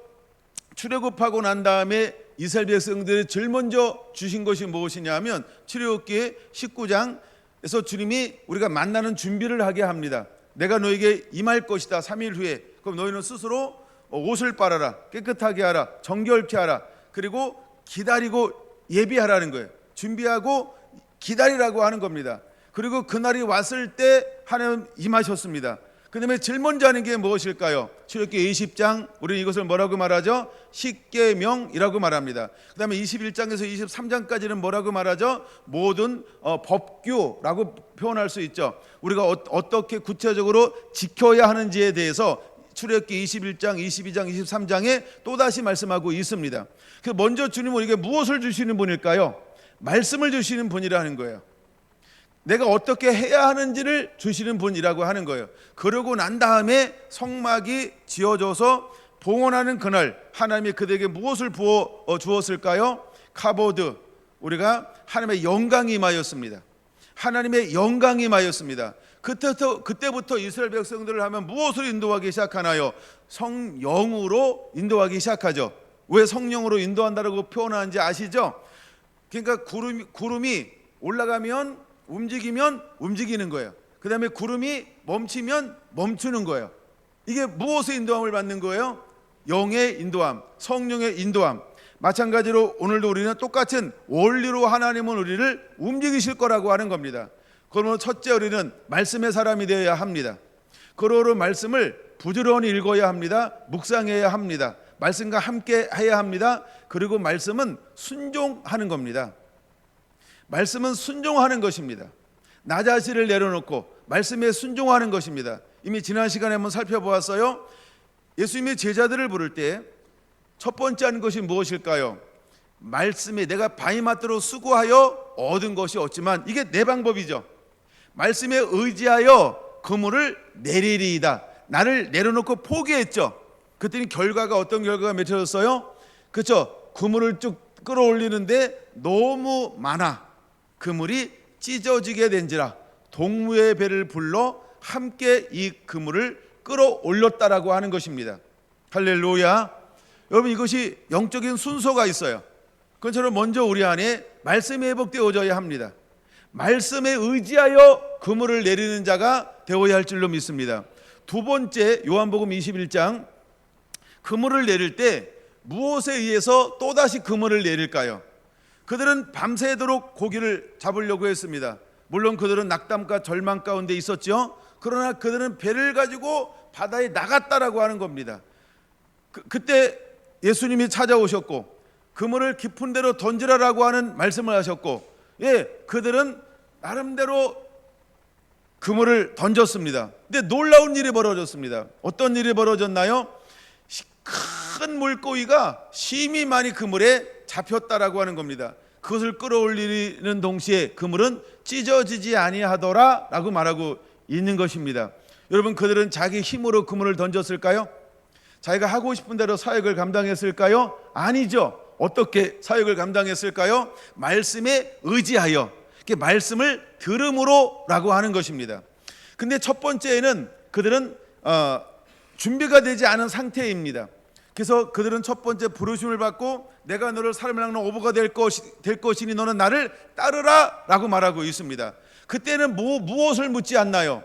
출애굽하고 난 다음에 이스라엘 백성들이 제일 먼저 주신 것이 무엇이냐 하면 출애굽기 19장에서 주님이 우리가 만나는 준비를 하게 합니다. 내가 너에게 임할 것이다 3일 후에. 그럼 너희는 스스로 옷을 빨아라, 깨끗하게 하라, 정결케 하라, 그리고 기다리고 예비하라는 거예요. 준비하고 기다리라고 하는 겁니다. 그리고 그날이 왔을 때 하나님 임하셨습니다. 그 다음에 제일 먼저 하는 게 무엇일까요? 출애굽기 20장, 우리는 이것을 뭐라고 말하죠? 십계명이라고 말합니다. 그 다음에 21장에서 23장까지는 뭐라고 말하죠? 모든 법규라고 표현할 수 있죠. 우리가 어떻게 구체적으로 지켜야 하는지에 대해서 출애굽기 21장, 22장, 23장에 또다시 말씀하고 있습니다. 그래서 먼저 주님은 우리에게 무엇을 주시는 분일까요? 말씀을 주시는 분이라는 거예요. 내가 어떻게 해야 하는지를 주시는 분이라고 하는 거예요. 그러고 난 다음에 성막이 지어져서 봉헌하는 그날 하나님이 그들에게 무엇을 부어 주었을까요? 카보드, 우리가 하나님의 영광이 임하였습니다. 하나님의 영광이 임하였습니다. 그때부터 이스라엘 백성들을 하면 무엇으로 인도하기 시작하나요? 성령으로 인도하기 시작하죠. 왜 성령으로 인도한다고 표현하는지 아시죠? 그러니까 구름이 올라가면 움직이면 움직이는 거예요. 그 다음에 구름이 멈추면 멈추는 거예요. 이게 무엇의 인도함을 받는 거예요? 영의 인도함, 성령의 인도함. 마찬가지로 오늘도 우리는 똑같은 원리로 하나님은 우리를 움직이실 거라고 하는 겁니다. 그러므로 첫째, 우리는 말씀의 사람이 되어야 합니다. 그러므로 말씀을 부지런히 읽어야 합니다. 묵상해야 합니다. 말씀과 함께 해야 합니다. 그리고 말씀은 순종하는 겁니다. 말씀은 순종하는 것입니다. 나 자신을 내려놓고 말씀에 순종하는 것입니다. 이미 지난 시간에 한번 살펴보았어요. 예수님의 제자들을 부를 때 첫 번째 하는 것이 무엇일까요? 말씀에 내가 바위마트로 수고하여 얻은 것이 없지만, 이게 내 방법이죠. 말씀에 의지하여 그물을 내리리이다. 나를 내려놓고 포기했죠. 그랬더니 결과가 어떤 결과가 맺혀졌어요? 그렇죠. 그물을 쭉 끌어올리는데 너무 많아 그물이 찢어지게 된지라 동무의 배를 불러 함께 이 그물을 끌어올렸다라고 하는 것입니다. 할렐루야. 여러분, 이것이 영적인 순서가 있어요. 그것처럼 먼저 우리 안에 말씀이 회복되어져야 합니다. 말씀에 의지하여 그물을 내리는 자가 되어야 할 줄로 믿습니다. 두 번째, 요한복음 21장, 그물을 내릴 때 무엇에 의해서 또다시 그물을 내릴까요? 그들은 밤새도록 고기를 잡으려고 했습니다. 물론 그들은 낙담과 절망 가운데 있었죠. 그러나 그들은 배를 가지고 바다에 나갔다라고 하는 겁니다. 그때 예수님이 찾아오셨고 그물을 깊은 데로 던지라라고 하는 말씀을 하셨고, 그들은 나름대로 그물을 던졌습니다. 근데 놀라운 일이 벌어졌습니다. 어떤 일이 벌어졌나요? 큰 물고기가 심히 많이 그물에 잡혔다라고 하는 겁니다. 그것을 끌어올리는 동시에 그물은 찢어지지 아니하더라라고 말하고 있는 것입니다. 여러분, 그들은 자기 힘으로 그물을 던졌을까요? 자기가 하고 싶은 대로 사역을 감당했을까요? 아니죠. 어떻게 사역을 감당했을까요? 말씀에 의지하여, 말씀을 들음으로라고 하는 것입니다. 근데 첫 번째에는 그들은 준비가 되지 않은 상태입니다. 그래서 그들은 첫 번째 부르심을 받고 내가 너를 사람을 낚는 어부가 될 것이니 너는 나를 따르라 라고 말하고 있습니다. 그때는 무엇을 묻지 않나요?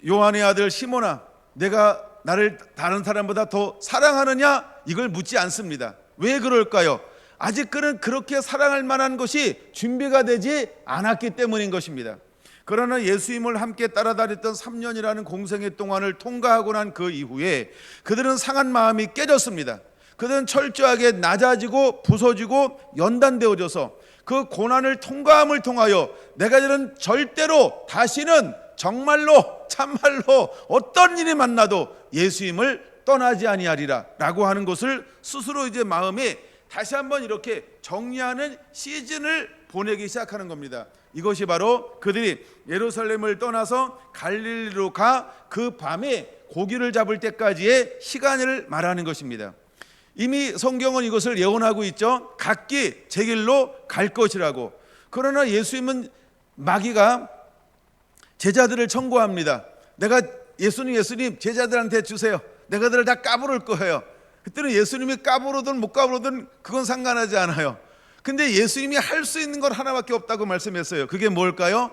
요한의 아들 시몬아, 내가 나를 다른 사람보다 더 사랑하느냐? 이걸 묻지 않습니다. 왜 그럴까요? 아직 그는 그렇게 사랑할 만한 것이 준비가 되지 않았기 때문인 것입니다. 그러나 예수님을 함께 따라다녔던 3년이라는 공생의 동안을 통과하고 난 그 이후에 그들은 상한 마음이 깨졌습니다. 그들은 철저하게 낮아지고 부서지고 연단되어져서 그 고난을 통과함을 통하여 내가 이제는 절대로 다시는 정말로 참말로 어떤 일이 만나도 예수님을 떠나지 아니하리라 라고 하는 것을 스스로 이제 마음에 다시 한번 이렇게 정리하는 시즌을 보내기 시작하는 겁니다. 이것이 바로 그들이 예루살렘을 떠나서 갈릴리로 가 그 밤에 고기를 잡을 때까지의 시간을 말하는 것입니다. 이미 성경은 이것을 예언하고 있죠. 각기 제 길로 갈 것이라고. 그러나 예수님은 마귀가 제자들을 청구합니다. 내가 예수님 제자들한테 주세요. 내가 그들을 다 까부를 거예요. 그때는 예수님이 까부르든 못 까부르든 그건 상관하지 않아요. 근데 예수님이 할 수 있는 건 하나밖에 없다고 말씀했어요. 그게 뭘까요?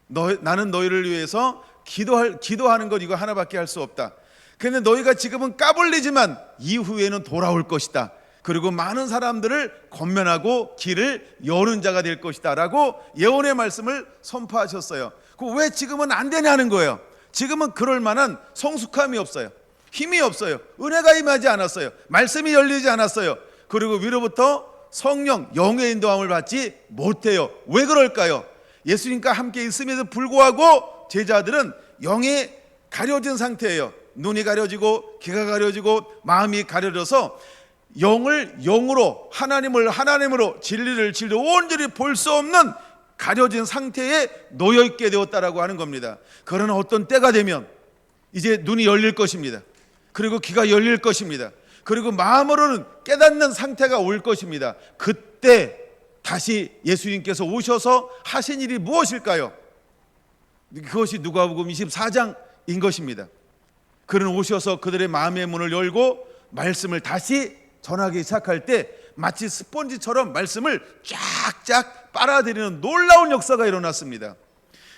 나는 너희를 위해서 기도하는 것, 이거 하나밖에 할 수 없다. 근데 너희가 지금은 까불리지만 이후에는 돌아올 것이다. 그리고 많은 사람들을 권면하고 길을 여는 자가 될 것이다 라고 예언의 말씀을 선포하셨어요. 왜 지금은 안 되냐는 거예요. 지금은 그럴 만한 성숙함이 없어요. 힘이 없어요. 은혜가 임하지 않았어요. 말씀이 열리지 않았어요. 그리고 위로부터 성령, 영의 인도함을 받지 못해요. 왜 그럴까요? 예수님과 함께 있음에도 불구하고 제자들은 영이 가려진 상태예요. 눈이 가려지고 귀가 가려지고 마음이 가려져서 영을 영으로, 하나님을 하나님으로, 진리를 진리로 온전히 볼 수 없는 가려진 상태에 놓여있게 되었다라고 하는 겁니다. 그러나 어떤 때가 되면 이제 눈이 열릴 것입니다. 그리고 귀가 열릴 것입니다. 그리고 마음으로는 깨닫는 상태가 올 것입니다. 그때 다시 예수님께서 오셔서 하신 일이 무엇일까요? 그것이 누가복음 24장인 것입니다. 그는 오셔서 그들의 마음의 문을 열고 말씀을 다시 전하기 시작할 때 마치 스펀지처럼 말씀을 쫙쫙 빨아들이는 놀라운 역사가 일어났습니다.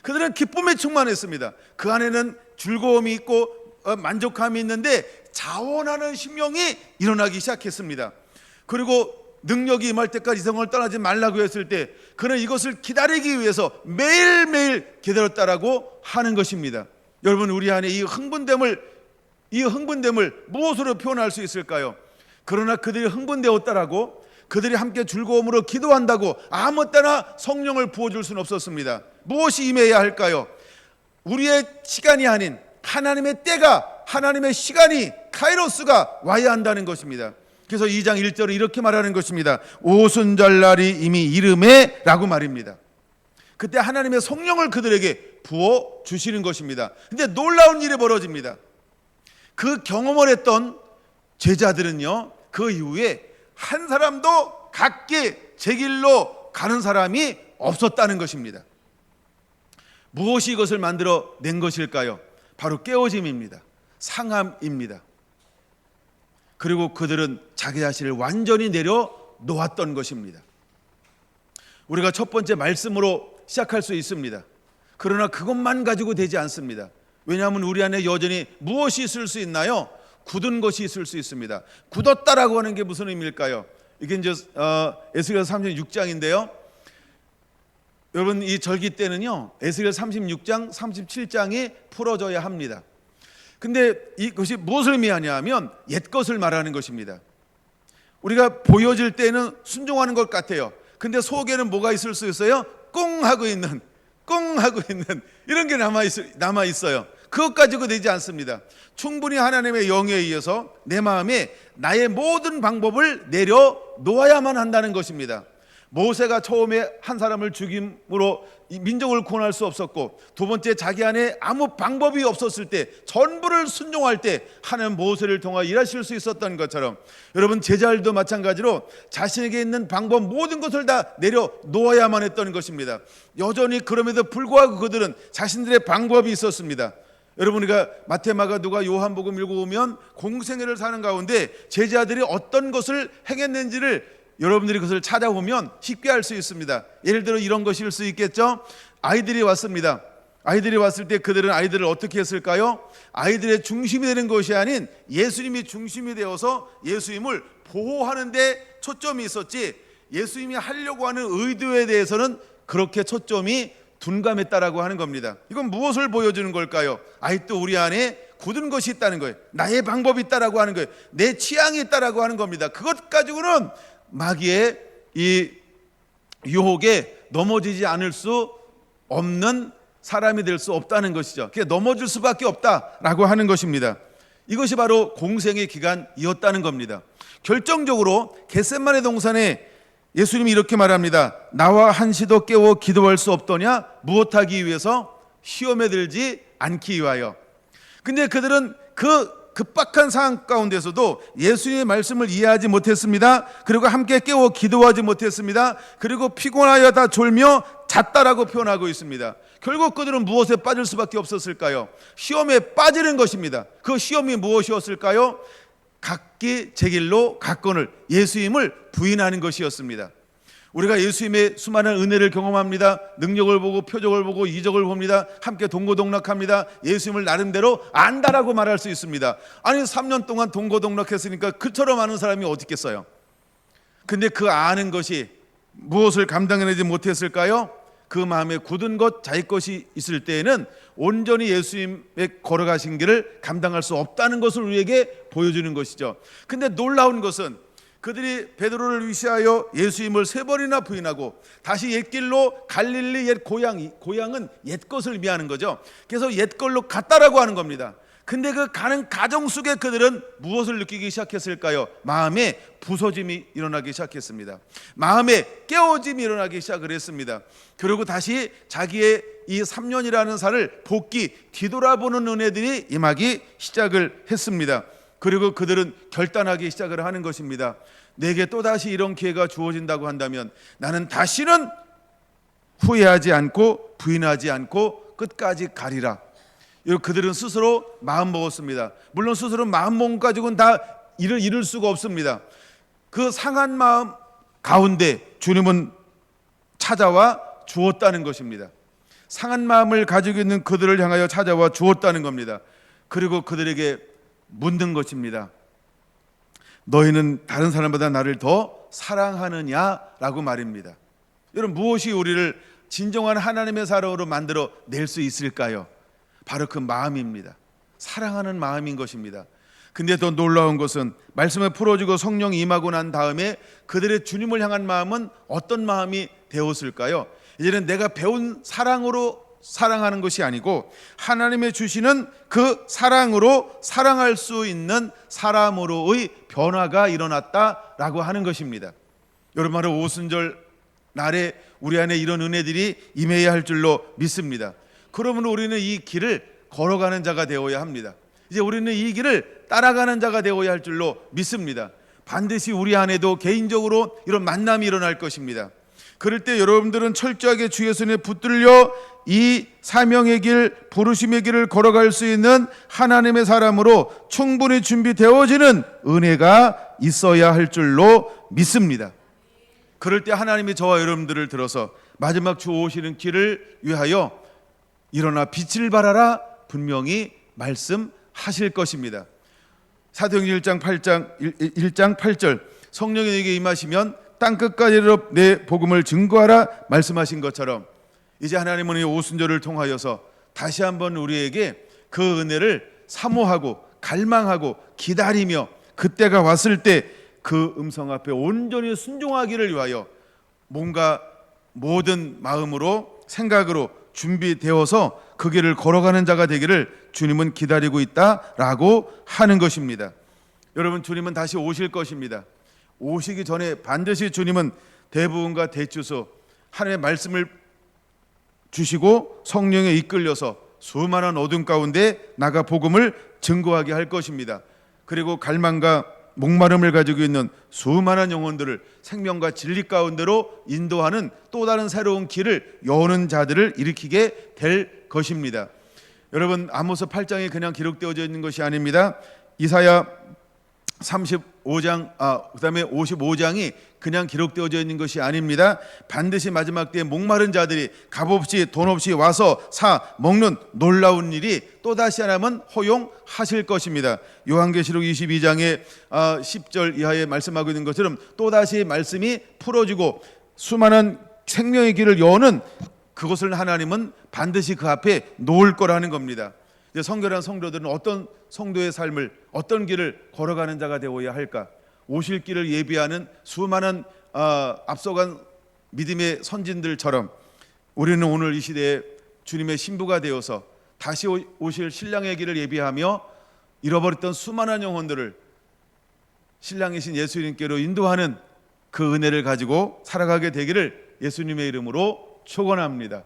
그들은 기쁨에 충만했습니다. 그 안에는 즐거움이 있고 만족감이 있는데 자원하는 심령이 일어나기 시작했습니다. 그리고 능력이 임할 때까지 이성을 떠나지 말라고 했을 때 그는 이것을 기다리기 위해서 매일매일 기다렸다라고 하는 것입니다. 여러분, 우리 안에 이 흥분됨을 무엇으로 표현할 수 있을까요? 그러나 그들이 흥분되었다라고, 그들이 함께 즐거움으로 기도한다고 아무 때나 성령을 부어줄 수는 없었습니다. 무엇이 임해야 할까요? 우리의 시간이 아닌 하나님의 때가, 하나님의 시간이, 카이로스가 와야 한다는 것입니다. 그래서 2장 1절에 이렇게 말하는 것입니다. 오순절날이 이미 이름에 라고 말입니다. 그때 하나님의 성령을 그들에게 부어주시는 것입니다. 근데 놀라운 일이 벌어집니다. 그 경험을 했던 제자들은요, 그 이후에 한 사람도 각기 제 길로 가는 사람이 없었다는 것입니다. 무엇이 이것을 만들어 낸 것일까요? 바로 깨어짐입니다. 상함입니다. 그리고 그들은 자기 자신을 완전히 내려놓았던 것입니다. 우리가 첫 번째 말씀으로 시작할 수 있습니다. 그러나 그것만 가지고 되지 않습니다. 왜냐하면 우리 안에 여전히 무엇이 있을 수 있나요? 굳은 것이 있을 수 있습니다. 굳었다라고 하는 게 무슨 의미일까요? 이게 이제 에스겔 36장인데요. 여러분, 이 절기 때는요, 에스겔 36장, 37장이 풀어져야 합니다. 근데 이것이 무엇을 의미하냐면 옛 것을 말하는 것입니다. 우리가 보여질 때는 순종하는 것 같아요. 근데 속에는 뭐가 있을 수 있어요? 꿍 하고 있는 이런 게 남아 있어요. 그것 가지고 되지 않습니다. 충분히 하나님의 영에 의해서 내 마음에 나의 모든 방법을 내려놓아야만 한다는 것입니다. 모세가 처음에 한 사람을 죽임으로 민족을 구원할 수 없었고, 두 번째 자기 안에 아무 방법이 없었을 때, 전부를 순종할 때 하나님 모세를 통하여 일하실 수 있었던 것처럼, 여러분 제자들도 마찬가지로 자신에게 있는 방법 모든 것을 다 내려놓아야만 했던 것입니다. 여전히 그럼에도 불구하고 그들은 자신들의 방법이 있었습니다. 여러분, 우리가 마태, 마가, 누가, 요한복음 읽어보면 공생애를 사는 가운데 제자들이 어떤 것을 행했는지를 여러분들이 그것을 찾아보면 쉽게 알 수 있습니다. 예를 들어 이런 것일 수 있겠죠. 아이들이 왔습니다. 아이들이 왔을 때 그들은 아이들을 어떻게 했을까요? 아이들의 중심이 되는 것이 아닌 예수님이 중심이 되어서 예수님을 보호하는 데 초점이 있었지, 예수님이 하려고 하는 의도에 대해서는 그렇게 초점이 둔감했다라고 하는 겁니다. 이건 무엇을 보여주는 걸까요? 아직도 우리 안에 굳은 것이 있다는 거예요. 나의 방법이 있다라고 하는 거예요. 내 취향이 있다라고 하는 겁니다. 그것 가지고는 마귀의 이 유혹에 넘어지지 않을 수 없는 사람이 될 수 없다는 것이죠. 그게 넘어질 수밖에 없다라고 하는 것입니다. 이것이 바로 공생의 기간이었다는 겁니다. 결정적으로 겟세마네 동산에 예수님이 이렇게 말합니다. 나와 한시도 깨워 기도할 수 없더냐? 무엇하기 위해서? 시험에 들지 않기 위하여. 근데 그들은 그 급박한 상황 가운데서도 예수님의 말씀을 이해하지 못했습니다. 그리고 함께 깨워 기도하지 못했습니다. 그리고 피곤하여 다 졸며 잤다라고 표현하고 있습니다. 결국 그들은 무엇에 빠질 수밖에 없었을까요? 시험에 빠지는 것입니다. 그 시험이 무엇이었을까요? 각기 제 길로 갔거늘 예수님을 부인하는 것이었습니다. 우리가 예수님의 수많은 은혜를 경험합니다. 능력을 보고 표적을 보고 이적을 봅니다. 함께 동고동락합니다. 예수님을 나름대로 안다라고 말할 수 있습니다. 아니 3년 동안 동고동락했으니까 그처럼 많은 사람이 어디 있겠어요? 근데 그 아는 것이 무엇을 감당해내지 못했을까요? 그 마음에 굳은 것, 자기 것이 있을 때에는 온전히 예수님의 걸어가신 길을 감당할 수 없다는 것을 우리에게 보여주는 것이죠. 근데 놀라운 것은 그들이 베드로를 위시하여 예수님을 3번이나 부인하고 다시 옛길로 갈릴리 옛 고향은 옛 것을 의미하는 거죠. 그래서 옛걸로 갔다라고 하는 겁니다. 근데 그 가는 가정 속에 그들은 무엇을 느끼기 시작했을까요? 마음에 부서짐이 일어나기 시작했습니다. 마음에 깨어짐이 일어나기 시작을 했습니다. 그리고 다시 자기의 이 3년이라는 살을 복귀 뒤돌아보는 은혜들이 임하기 시작을 했습니다. 그리고 그들은 결단하기 시작을 하는 것입니다. 내게 또다시 이런 기회가 주어진다고 한다면 나는 다시는 후회하지 않고 부인하지 않고 끝까지 가리라. 그들은 스스로 마음 먹었습니다. 물론 스스로 마음 먹은 가지고는 다 일을 이룰 수가 없습니다. 그 상한 마음 가운데 주님은 찾아와 주었다는 것입니다. 상한 마음을 가지고 있는 그들을 향하여 찾아와 주었다는 겁니다. 그리고 그들에게 묻는 것입니다. 너희는 다른 사람보다 나를 더 사랑하느냐라고 말입니다. 여러분, 무엇이 우리를 진정한 하나님의 사람으로 만들어 낼 수 있을까요? 바로 그 마음입니다. 사랑하는 마음인 것입니다. 근데 더 놀라운 것은 말씀을 풀어주고 성령이 임하고 난 다음에 그들의 주님을 향한 마음은 어떤 마음이 되었을까요? 이제는 내가 배운 사랑으로 사랑하는 것이 아니고 하나님의 주시는 그 사랑으로 사랑할 수 있는 사람으로의 변화가 일어났다라고 하는 것입니다. 여러분, 바로 오순절 날에 우리 안에 이런 은혜들이 임해야 할 줄로 믿습니다. 그러면 우리는 이 길을 걸어가는 자가 되어야 합니다. 이제 우리는 이 길을 따라가는 자가 되어야 할 줄로 믿습니다. 반드시 우리 안에도 개인적으로 이런 만남이 일어날 것입니다. 그럴 때 여러분들은 철저하게 주 예수님에 붙들려 이 사명의 길, 부르심의 길을 걸어갈 수 있는 하나님의 사람으로 충분히 준비되어지는 은혜가 있어야 할 줄로 믿습니다. 그럴 때 하나님이 저와 여러분들을 들어서 마지막 주 오시는 길을 위하여 일어나 빛을 발하라 분명히 말씀하실 것입니다. 사도행전 1장 8절 성령이 너에게 임하시면 땅끝까지 이르러 내 복음을 증거하라 말씀하신 것처럼 이제 하나님은 이 오순절을 통하여서 다시 한번 우리에게 그 은혜를 사모하고 갈망하고 기다리며 그때가 왔을 때 그 음성 앞에 온전히 순종하기를 위하여 뭔가 모든 마음으로 생각으로 준비되어서 그 길을 걸어가는 자가 되기를 주님은 기다리고 있다라고 하는 것입니다. 여러분, 주님은 다시 오실 것입니다. 오시기 전에 반드시 주님은 대부분과 대주소 하나님의 말씀을 주시고 성령에 이끌려서 수많은 어둠 가운데 나가 복음을 증거하게 할 것입니다. 그리고 갈망과 목마름을 가지고 있는 수많은 영혼들을 생명과 진리 가운데로 인도하는 또 다른 새로운 길을 여는 자들을 일으키게 될 것입니다. 여러분, 아모스 8장에 그냥 기록되어져 있는 것이 아닙니다. 이사야 35장 그다음에 55장이 그냥 기록되어져 있는 것이 아닙니다. 반드시 마지막 때에 목마른 자들이 값없이 돈 없이 와서 사 먹는 놀라운 일이 또다시 하나님은 허용하실 것입니다. 요한계시록 22장의 10절 이하에 말씀하고 있는 것처럼 또다시 말씀이 풀어지고 수많은 생명의 길을 여는 그것을 하나님은 반드시 그 앞에 놓을 거라는 겁니다. 이제 성결한 성도들은 어떤 성도의 삶을 어떤 길을 걸어가는 자가 되어야 할까? 오실 길을 예비하는 수많은 앞서간 믿음의 선진들처럼 우리는 오늘 이 시대에 주님의 신부가 되어서 다시 오실 신랑의 길을 예비하며 잃어버렸던 수많은 영혼들을 신랑이신 예수님께로 인도하는 그 은혜를 가지고 살아가게 되기를 예수님의 이름으로 축원합니다.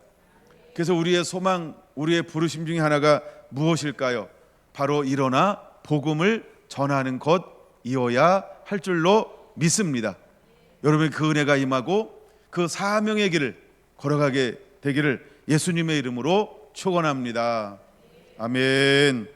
그래서 우리의 소망, 우리의 부르심 중에 하나가 무엇일까요? 바로 일어나 복음을 전하는 것이어야 할 줄로 믿습니다. 여러분, 그 은혜가 임하고 그 사명의 길을 걸어가게 되기를 예수님의 이름으로 축원합니다. 아멘.